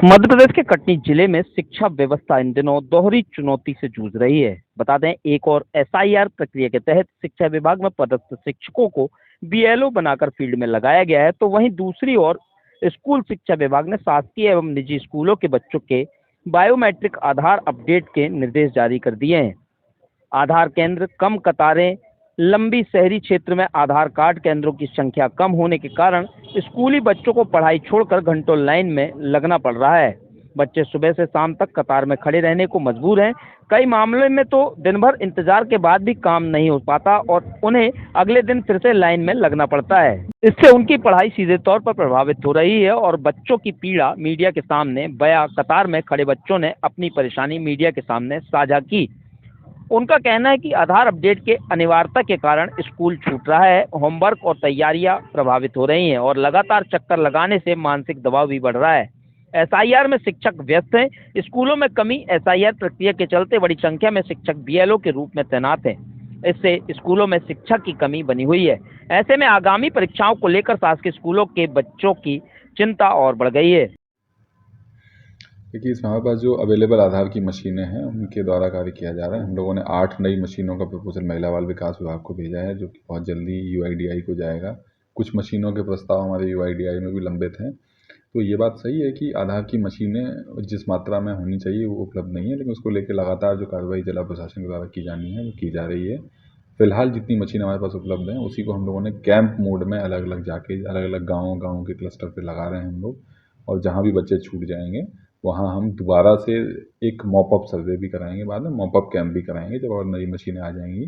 मध्य प्रदेश के कटनी जिले में शिक्षा व्यवस्था इन दिनों दोहरी चुनौती से जूझ रही है। बता दें, एक और एसआईआर प्रक्रिया के तहत शिक्षा विभाग में पदस्थ शिक्षकों को बीएलओ बनाकर फील्ड में लगाया गया है, तो वहीं दूसरी ओर स्कूल शिक्षा विभाग ने शासकीय एवं निजी स्कूलों के बच्चों के बायोमेट्रिक आधार अपडेट के निर्देश जारी कर दिए हैं। आधार केंद्र, कम कतारें, लंबी शहरी क्षेत्र में आधार कार्ड केंद्रों की संख्या कम होने के कारण स्कूली बच्चों को पढ़ाई छोड़कर घंटों लाइन में लगना पड़ रहा है। बच्चे सुबह से शाम तक कतार में खड़े रहने को मजबूर हैं। कई मामले में तो दिन भर इंतजार के बाद भी काम नहीं हो पाता और उन्हें अगले दिन फिर से लाइन में लगना पड़ता है। इससे उनकी पढ़ाई सीधे तौर पर प्रभावित हो रही है और बच्चों की पीड़ा मीडिया के सामने बयां। कतार में खड़े बच्चों ने अपनी परेशानी मीडिया के सामने साझा की। उनका कहना है कि आधार अपडेट के अनिवार्यता के कारण स्कूल छूट रहा है, होमवर्क और तैयारियां प्रभावित हो रही हैं और लगातार चक्कर लगाने से मानसिक दबाव भी बढ़ रहा है। एसआईआर में शिक्षक व्यस्त हैं, स्कूलों में कमी। एसआईआर प्रक्रिया के चलते बड़ी संख्या में शिक्षक बीएलओ के रूप में तैनात हैं। इससे स्कूलों में शिक्षक की कमी बनी हुई है। ऐसे में आगामी परीक्षाओं को लेकर शासकीय स्कूलों के बच्चों की चिंता और बढ़ गई है। देखिए, इसमें हमारे पास जो अवेलेबल आधार की मशीनें हैं उनके द्वारा कार्य किया जा रहा है। हम लोगों ने 8 नई मशीनों का प्रपोजल महिला बाल विकास विभाग को भेजा है, जो कि बहुत जल्दी यूआईडीआई को जाएगा। कुछ मशीनों के प्रस्ताव हमारे यूआईडीआई में भी लंबित हैं। तो ये बात सही है कि आधार की मशीनें जिस मात्रा में होनी चाहिए वो उपलब्ध नहीं है, लेकिन उसको लेकर लगातार जो कार्रवाई जिला प्रशासन के द्वारा की जानी है वो की जा रही है। फिलहाल जितनी मशीन हमारे पास उपलब्ध हैं उसी को हम लोगों ने कैंप मोड में अलग अलग जाके अलग अलग गाँव के क्लस्टर पर लगा रहे हैं हम लोग। और जहाँ भी बच्चे छूट जाएंगे वहाँ हम दोबारा से एक मॉपअप सर्वे भी कराएंगे, बाद में मॉपअप कैंप भी कराएंगे जब और नई मशीनें आ जाएंगी।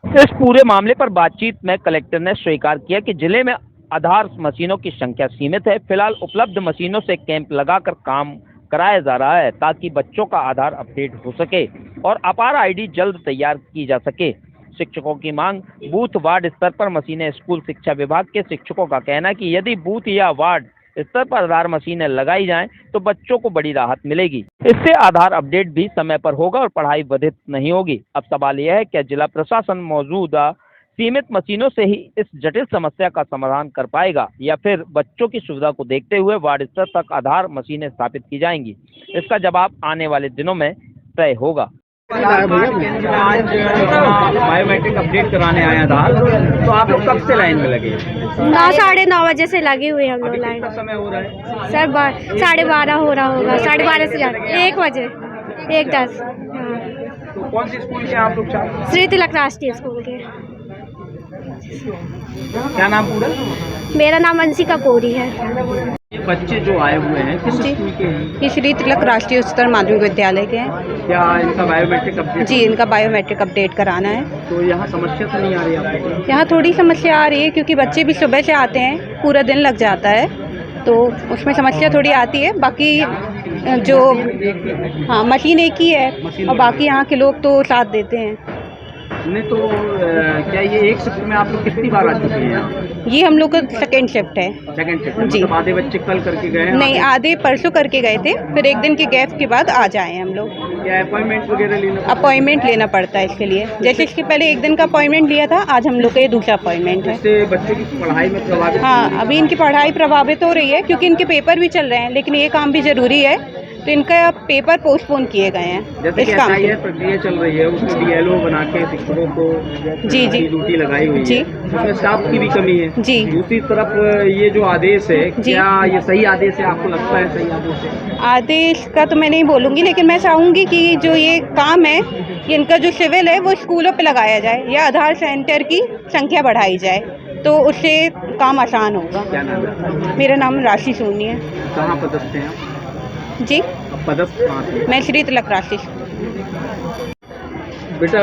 इस पूरे मामले पर बातचीत में कलेक्टर ने स्वीकार किया कि जिले में आधार मशीनों की संख्या सीमित है। फिलहाल उपलब्ध मशीनों से कैंप लगाकर काम कराया जा रहा है ताकि बच्चों का आधार अपडेट हो सके और अपार आईडी जल्द तैयार की जा सके। शिक्षकों की मांग, बूथ वार्ड स्तर पर मशीनें। स्कूल शिक्षा विभाग के शिक्षकों का कहना है कि यदि बूथ या वार्ड स्तर पर आधार मशीनें लगाई जाएं तो बच्चों को बड़ी राहत मिलेगी। इससे आधार अपडेट भी समय पर होगा और पढ़ाई बाधित नहीं होगी। अब सवाल यह है, क्या जिला प्रशासन मौजूदा सीमित मशीनों से ही इस जटिल समस्या का समाधान कर पाएगा या फिर बच्चों की सुविधा को देखते हुए वार्ड स्तर तक आधार मशीनें स्थापित की जाएंगी? इसका जवाब आने वाले दिनों में तय होगा। आज बायोमेट्रिक अपडेट कराने आया था, तो आप लोग कब से लाइन में लगे? 9-9:30 बजे से लगी हुई हम लोग लाइन। कितना समय हो रहा है? सर 12:30 हो रहा होगा, 12:30 से ज़्यादा, 1 बजे, 1:10। तो कौन सी स्कूल के आप लोग छात्र? श्री तिलक राष्ट्रीय स्कूल के। क्या नाम पूरा? मेरा नाम अंशिका कोरी है। ये बच्चे जो आए हुए हैं किस स्कूल के हैं? ये श्री तिलक राष्ट्रीय उच्चतर माध्यमिक विद्यालय के हैं। क्या इनका बायोमेट्रिक अपडेट? जी, इनका बायोमेट्रिक अपडेट कराना है। तो यहाँ समस्या तो नहीं आ रही आपको? यहाँ थोड़ी समस्या आ रही है क्योंकि बच्चे भी सुबह से आते हैं, पूरा दिन लग जाता है, तो उसमें समस्या थोड़ी आती है। बाकी जो मशीन एक ही है और बाकी यहाँ के लोग तो साथ देते हैं। नहीं तो क्या ये एक शिफ्ट में आप लोग कितनी बार आ चुके हैं यहाँ? ये हम लोग का सेकेंड शिफ्ट है। Second shift? जी। मतलब आधे बच्चे कल करके गए हैं? नहीं, आधे परसों करके गए थे, फिर एक दिन के गैप के बाद आ जाए हम लोग। क्या अपॉइंटमेंट वगैरह लेना? अपॉइंटमेंट लेना पड़ता है इसके लिए। जैसे इसके पहले एक दिन का अपॉइंटमेंट लिया था, आज हम लोग का ये दूसरा अपॉइंटमेंट है। इससे बच्चों की पढ़ाई में प्रभावित? हाँ, अभी इनकी पढ़ाई प्रभावित हो रही है क्योंकि इनके पेपर भी चल रहे हैं, लेकिन ये काम भी जरूरी है, तो इनका पेपर पोस्टपोन किए गए हैं। जैसे कि एसआईआर प्रक्रिया चल रही है, उसमें बीएलओ बना के शिक्षकों को जी ड्यूटी लगाई हुई जी। है, उसमें स्टाफ की भी कमी है जी। दूसरी तरफ ये जो आदेश है, जी। क्या ये सही आदेश है? आपको लगता है सही आदेश है? आदेश का तो मैं नहीं बोलूँगी, लेकिन मैं चाहूँगी कि जो ये काम है, ये इनका जो सिविल है वो स्कूलों पे लगाया जाए या आधार सेंटर की संख्या बढ़ाई जाए, तो उससे काम आसान होगा। क्या नाम है? मेरा नाम राशि सोनी है। कहाँ पदस्थ हैं आप? जी, आप पदस्थ कहाँ थे? मैं श्री तिलक राशि। बेटा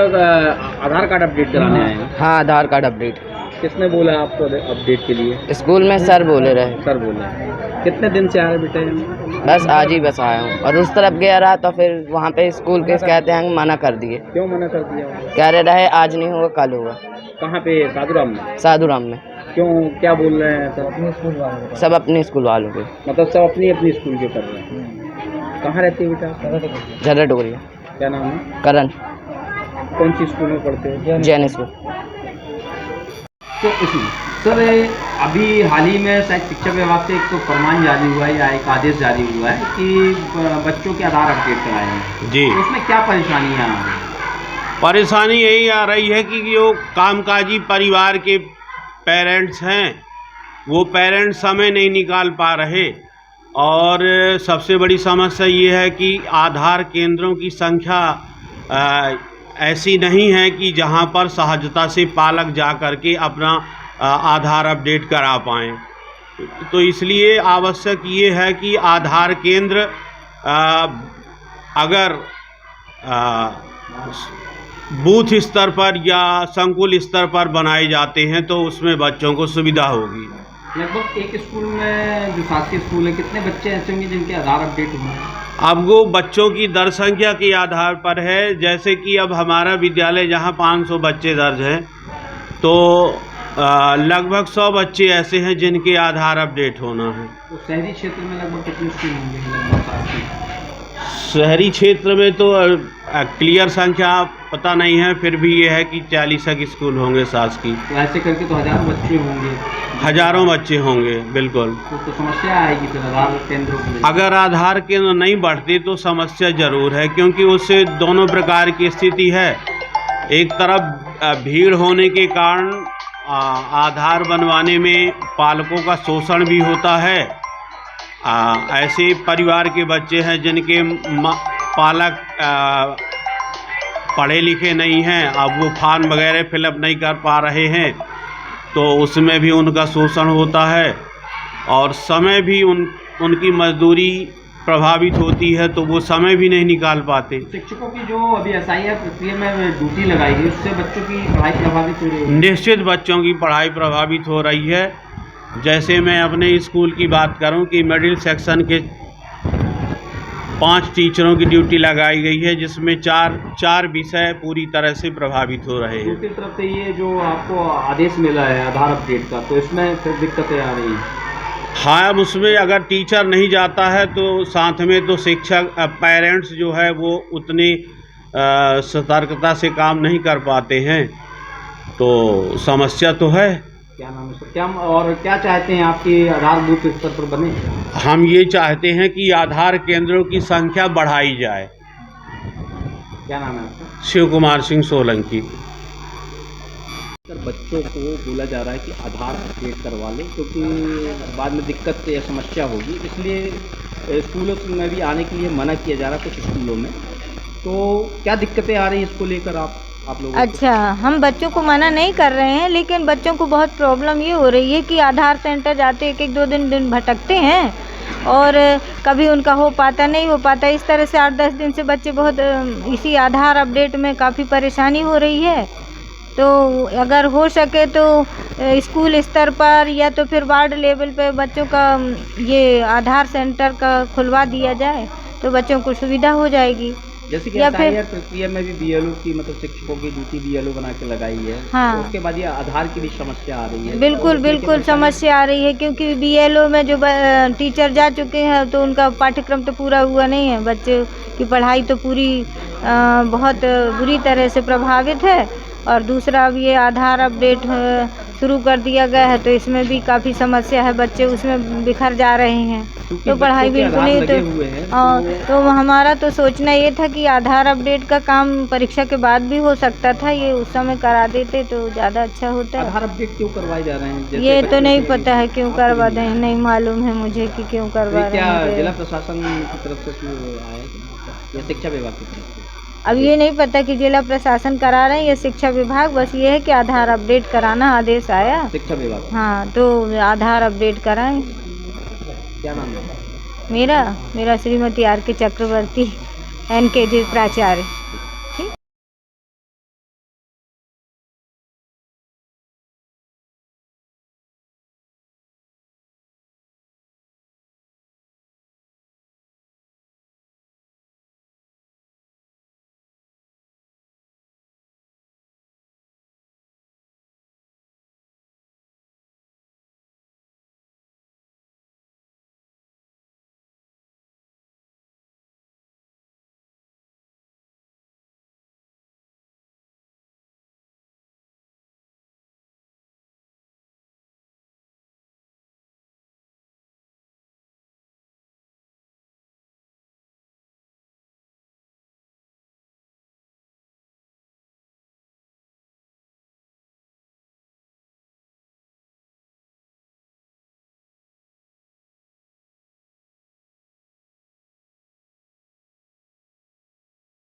आधार कार्ड अपडेट कराने आए हैं। हाँ, आधार कार्ड अपडेट किसने बोला आपको अपडेट के लिए? स्कूल में सर बोले रहे। सर बोला। कितने दिन से आ रहे बेटा यहाँ? बस आज ही बस आया हूँ और उस तरफ गया रहा तो फिर वहाँ पे स्कूल के कहते हैं मना कर दिए। क्यों मना कर दिया? कह रहे आज नहीं होगा, कल होगा। कहाँ पे? साधुराम में? साधुराम में। क्यों, क्या बोल रहे हैं सब? अपने स्कूल वाले? सब अपने स्कूल वालों के। मतलब सब अपनी अपनी स्कूल के कर रहे हैं। कहाँ रहती है बेटा? झर्रा डोरिया। क्या नाम है? करण। कौन सी स्कूल में पढ़ते हो? जैन स्कूल। तो इसमें सर अभी हाल ही में शायद शिक्षा विभाग से एक तो फरमान जारी हुआ है या एक आदेश जारी हुआ है कि बच्चों के आधार अपडेट कराएंगे जी। तो उसमें क्या परेशानियाँ आ रही हैं? परेशानी यही आ रही है कि जो कामकाजी परिवार के पेरेंट्स हैं वो पेरेंट्स समय नहीं निकाल पा रहे, और सबसे बड़ी समस्या ये है कि आधार केंद्रों की संख्या ऐसी नहीं है कि जहां पर सहजता से पालक जा कर के अपना आधार अपडेट करा पाएँ। तो इसलिए आवश्यक ये है कि आधार केंद्र अगर बूथ स्तर पर या संकुल स्तर पर बनाए जाते हैं तो उसमें बच्चों को सुविधा होगी। लगभग एक स्कूल में जो शासकीय स्कूल है कितने बच्चे ऐसे होंगे जिनके आधार अपडेट हुए हैं? अब वो बच्चों की दर संख्या के आधार पर है। जैसे कि अब हमारा विद्यालय जहाँ 500 बच्चे दर्ज हैं तो लगभग 100 बच्चे ऐसे हैं जिनके आधार अपडेट होना है। तो शहरी क्षेत्र में लगभग कितने स्कूल होंगे लगभग शासकीय? शहरी क्षेत्र में तो क्लियर संख्या पता नहीं है, फिर भी ये है कि 40 स्कूल होंगे शासकीय। तो ऐसे करके तो हज़ारों बच्चे होंगे। हजारों बच्चे होंगे, बिल्कुल। तो समस्या आएगी फिर आधार केंद्रों की। अगर आधार केंद्र नहीं बढ़ते तो समस्या ज़रूर है, क्योंकि उससे दोनों प्रकार की स्थिति है। एक तरफ भीड़ होने के कारण आधार बनवाने में पालकों का शोषण भी होता है। ऐसे परिवार के बच्चे हैं जिनके पालक पढ़े लिखे नहीं हैं, अब वो फॉर्म वगैरह फिलअप नहीं कर पा रहे हैं तो उसमें भी उनका शोषण होता है, और समय भी उनकी मजदूरी प्रभावित होती है तो वो समय भी नहीं निकाल पाते। शिक्षकों की जो अभी SIR प्रक्रिया में ड्यूटी लगाई गई उससे बच्चों की पढ़ाई प्रभावित हो रही है? निश्चित बच्चों की पढ़ाई प्रभावित हो रही है। जैसे मैं अपने स्कूल की बात करूं कि मिडिल सेक्शन के 5 टीचरों की ड्यूटी लगाई गई है, जिसमें चार विषय पूरी तरह से प्रभावित हो रहे हैं। दूसरी तरफ से ये जो आपको आदेश मिला है आधार अपडेट का, तो इसमें फिर दिक्कतें आ रही हैं? हाँ, अब उसमें अगर टीचर नहीं जाता है तो साथ में तो शिक्षक पेरेंट्स जो है वो उतनी सतर्कता से काम नहीं कर पाते हैं, तो समस्या तो है। क्या नाम है सर? क्या चाहते हैं आपकी आधार बूथ स्तर पर बने? हम ये चाहते हैं कि आधार केंद्रों की संख्या बढ़ाई जाए। क्या नाम है आपका? शिव कुमार सिंह सोलंकी। सर, बच्चों को बोला जा रहा है कि आधार अपडेट करवा लें क्योंकि बाद में दिक्कत या समस्या होगी, इसलिए स्कूलों में भी आने के लिए मना किया जा रहा है कुछ स्कूलों में। तो क्या दिक्कतें आ रही हैं इसको लेकर आप लोगों को? अच्छा, हम बच्चों को मना नहीं कर रहे हैं, लेकिन बच्चों को बहुत प्रॉब्लम ये हो रही है कि आधार सेंटर जाते एक दो दिन भटकते हैं और कभी उनका हो पाता नहीं हो पाता। इस तरह से 8-10 दिन से बच्चे बहुत इसी आधार अपडेट में काफ़ी परेशानी हो रही है। तो अगर हो सके तो स्कूल स्तर पर या तो फिर वार्ड लेवल पे बच्चों का ये आधार सेंटर का खुलवा दिया जाए तो बच्चों को सुविधा हो जाएगी। जैसे कि SIR प्रक्रिया में भी BLO की मतलब शिक्षकों की ड्यूटी BLO बना के लगाई है। हाँ, तो उसके बाद ये आधार की भी समस्या आ रही है। बिल्कुल समस्या आ रही है, क्योंकि BLO में जो टीचर जा चुके हैं तो उनका पाठ्यक्रम तो पूरा हुआ नहीं है, बच्चे की पढ़ाई तो पूरी बहुत बुरी तरह से प्रभावित है। और दूसरा अब ये आधार अपडेट शुरू कर दिया गया है तो इसमें भी काफ़ी समस्या है, बच्चे उसमें बिखर जा रहे हैं तो पढ़ाई बिल्कुल नहीं। तो हमारा तो सोचना ये था कि आधार अपडेट का काम परीक्षा के बाद भी हो सकता था, ये उस समय करा देते तो ज़्यादा अच्छा होता। आधार अपडेट क्यों करवाए जा रहे हैं? ये तो नहीं पता है क्यों करवा रहे हैं, नहीं मालूम है मुझे कि क्यों करवा रहे हैं। क्या जिला प्रशासन की तरफ से आया या शिक्षा विभाग की तरफ से? अब ये नहीं पता कि जिला प्रशासन करा रहे हैं या शिक्षा विभाग, बस ये है कि आधार अपडेट कराना आदेश आया शिक्षा विभाग। हाँ, तो आधार अपडेट कराएं। क्या नाम है? मेरा श्रीमती RK चक्रवर्ती NKJ प्राचार्य।